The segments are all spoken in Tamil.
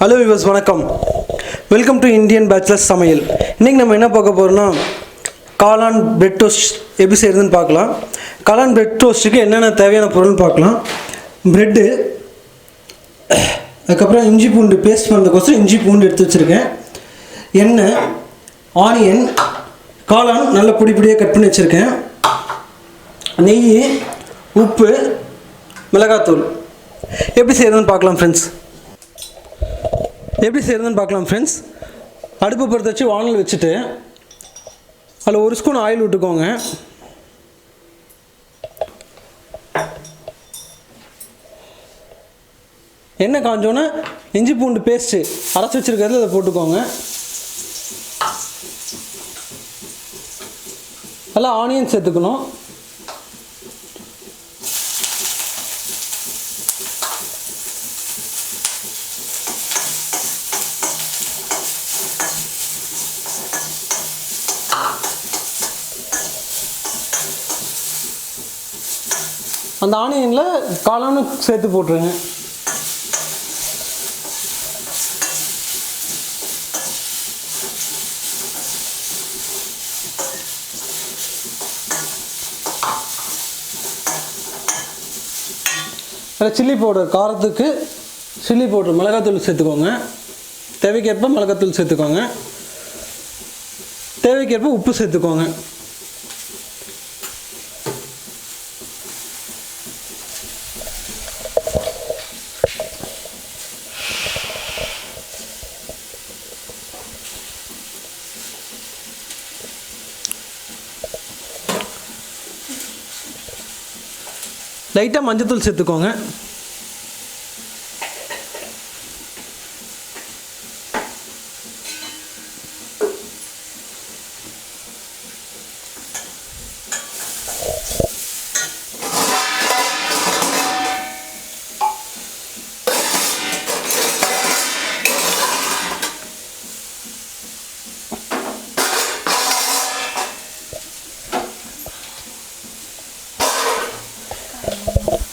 Hello viewers, வணக்கம். Welcome to Indian Bachelor Samayal. இன்னைக்கு நம்ம என்ன பார்க்க போறோம்னா காளான் பிரெட் டோஸ்ட் எப்படி செய்யறதுன்னு பார்க்கலாம். காளான் பிரெட் டோஸ்ட்க்கு என்னென்ன தேவையான பொருள் பார்க்கலாம். பிரெட், அதுக்கப்புறம் இஞ்சி பூண்டு பேஸ்ட் பண்ணுறதுக்கோசரம் இஞ்சி பூண்டு எடுத்து வச்சிருக்கேன். எண்ணெய், ஆனியன், காளான் நல்ல பொடி பொடியாக கட் பண்ணி வச்சுருக்கேன். நெய், உப்பு, மிளகாத்தூள். எப்படி செய்யறதுன்னு பார்க்கலாம் ஃப்ரெண்ட்ஸ். அடுப்பு பொறுத்த வச்சு வானல் வச்சுட்டு அதில் 1 ஸ்பூன் ஆயில் விட்டுக்கோங்க. எண்ணெய் காஞ்சோன்னே இஞ்சி பூண்டு பேஸ்ட்டு அரைச்சி வச்சுருக்கிறதுல அதை போட்டுக்கோங்க. நல்லா ஆனியன் சேர்த்துக்கணும். அந்த ஆனியனில் காளானும் சேர்த்து போட்டுருங்க. அதில் சில்லி பவுடர், காரத்துக்கு சில்லி பவுடர், மிளகாத்தூள் சேர்த்துக்கோங்க. தேவைக்கேற்ப மிளகாத்தூள் சேர்த்துக்கோங்க. தேவைக்கேற்ப உப்பு சேர்த்துக்கோங்க. லைட்டாக மஞ்சத்தூள் சேர்த்துக்கோங்க.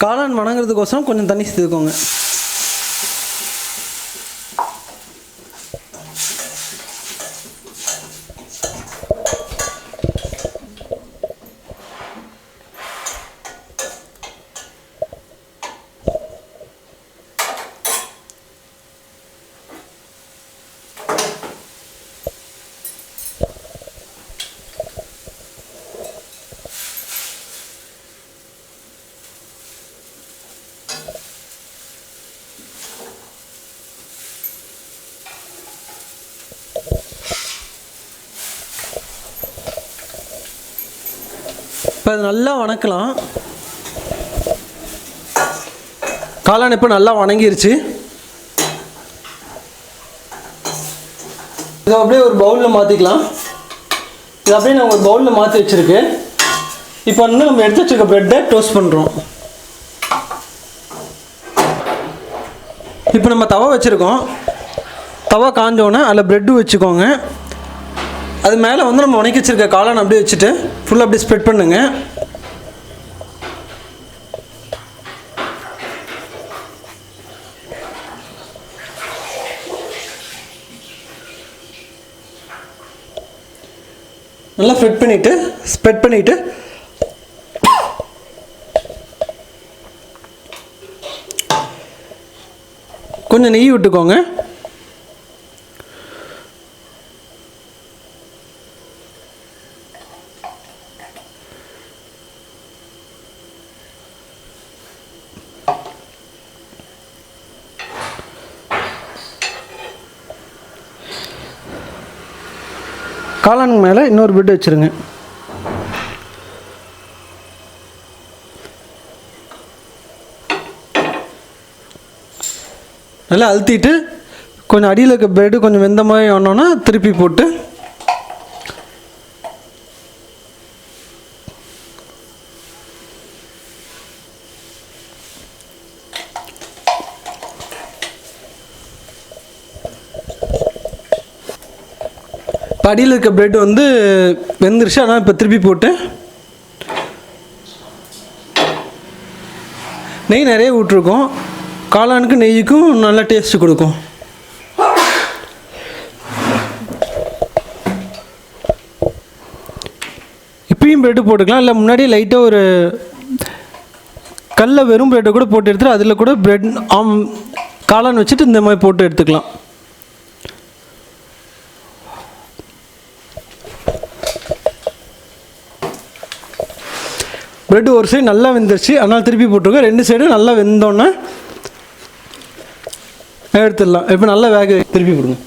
காளான் வணங்குறதுக்கோசரம் கொஞ்சம் தண்ணி சேர்த்துக்கோங்க. இப்போ அது நல்லா வணக்கலாம். காளான் இப்போ நல்லா வணங்கிருச்சு. இதை அப்படியே ஒரு பவுலில் மாற்றிக்கலாம். இது அப்படியே நான் ஒரு பவுலில் மாற்றி வச்சுருக்கு. இப்போ வந்து நம்ம எடுத்து வச்சுருக்க ப்ரெட்டை டோஸ்ட் பண்ணுறோம். இப்போ நம்ம தவா வச்சுருக்கோம். தவா காஞ்சோன்னே அதில் ப்ரெட்டு வச்சுக்கோங்க. அது மேலே வந்து நம்ம உணக்கி வச்சுருக்க காளான் அப்படியே வச்சுட்டு ஃபுல்லாக அப்படியே ஸ்ப்ரெட் பண்ணுங்க. நல்லா ஸ்ப்ரெட் பண்ணிவிட்டு கொஞ்சம் நெய் விட்டுக்கோங்க. காளானுக்கு மேலே இன்னொரு பிரெட் வச்சுருங்க. நல்லா அழுத்திட்டு கொஞ்சம் அடியில் இருக்க பிரெட்டு கொஞ்சம் வெந்த மாதிரி ஆனோன்னா திருப்பி போட்டு அடியில் இருக்க பிரெட் வந்து வெந்துருச்சு. ஆனால் இப்போ திருப்பி போட்டு நெய் நிறைய விட்டுருக்கோம். காளானுக்கு நெய்யுக்கும் நல்ல டேஸ்ட் கொடுக்கும். இப்படியும் ப்ரெட்டு போட்டுக்கலாம், இல்லை முன்னாடியே லைட்டாக ஒரு கல்ல வெறும் ப்ரெட்டை கூட போட்டு எடுத்துட்டு அதில் கூட ப்ரெட் காளான் வச்சுட்டு இந்த மாதிரி போட்டு எடுத்துக்கலாம். ப்ரெட்டு ஒரு சைடு நல்லா வெந்துருச்சு, அதனால் திருப்பி போட்டுருக்கோம். 2 சைடும் நல்லா வெந்தோன்னே எடுத்துடலாம். இப்போ நல்லா திருப்பி போடுங்க.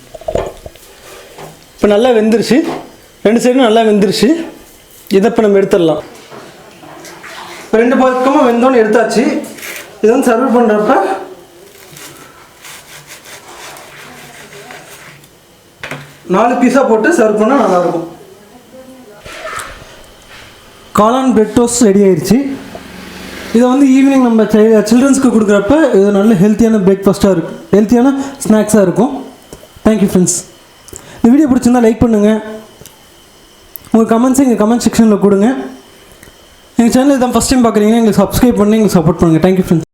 இப்போ நல்லா வெந்துருச்சு, 2 சைடும் நல்லா வெந்துருச்சு. இதை இப்போ நம்ம எடுத்துடலாம். இப்போ 2 பக்கமும் வெந்தோன்னு எடுத்தாச்சு. இது வந்து சர்வ் பண்ணுறப்ப நாலு பீஸாக போட்டு சர்வ் பண்ணால் நல்லாயிருக்கும். காளான் பிரெட் டோஸ்ட் ரெடி ஆயிடுச்சு. இதை வந்து ஈவினிங் நம்ம சில்ட்ரன்ஸ்க்கு கொடுக்குறப்ப இது நல்ல ஹெல்த்தியான பிரேக்ஃபாஸ்ட்டாக இருக்கும், ஹெல்த்தியான ஸ்நாக்ஸாக இருக்கும். Thank you friends. இந்த வீடியோ பிடிச்சிருந்தால் லைக் பண்ணுங்கள். உங்கள் கமெண்ட்ஸை எங்கள் கமெண்ட் செக்ஷனில் கொடுங்க. எங்கள் சேனல் இதான் ஃபஸ்ட் டைம் பார்க்குறீங்கன்னா எங்களுக்கு சப்ஸ்கிரைப் பண்ணி எங்களுக்கு சப்போர்ட் பண்ணுங்கள். Thank you friends.